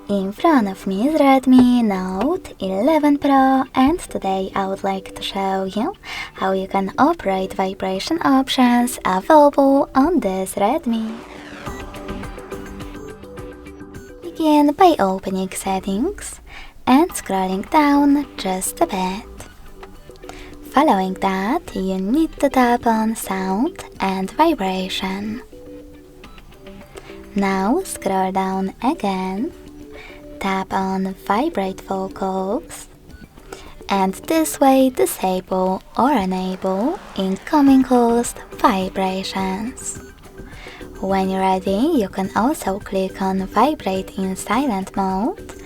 In front of me is Redmi Note 11 Pro, and today I would like to show you how you can operate vibration options available on this Redmi. Begin by opening settings and scrolling down just a bit. Following that, you need to tap on sound and vibration. Now scroll down again. Tap on Vibrate Vocals, and this way disable or enable incoming host vibrations. When you're ready, you can also click on Vibrate in silent mode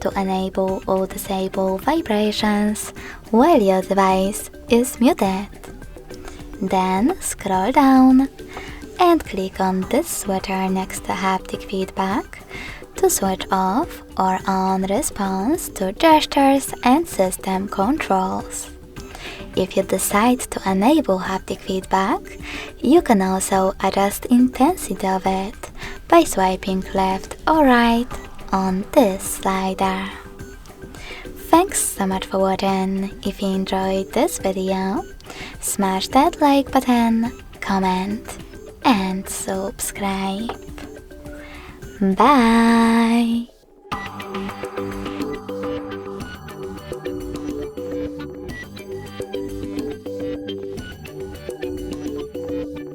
to enable or disable vibrations while your device is muted. Then scroll down and click on this switcher next to Haptic Feedback to switch off or on response to gestures and system controls. If you decide to enable haptic feedback, you can also adjust intensity of it by swiping left or right on this slider. Thanks so much for watching. If you enjoyed this video, smash that like button, comment and subscribe. Bye!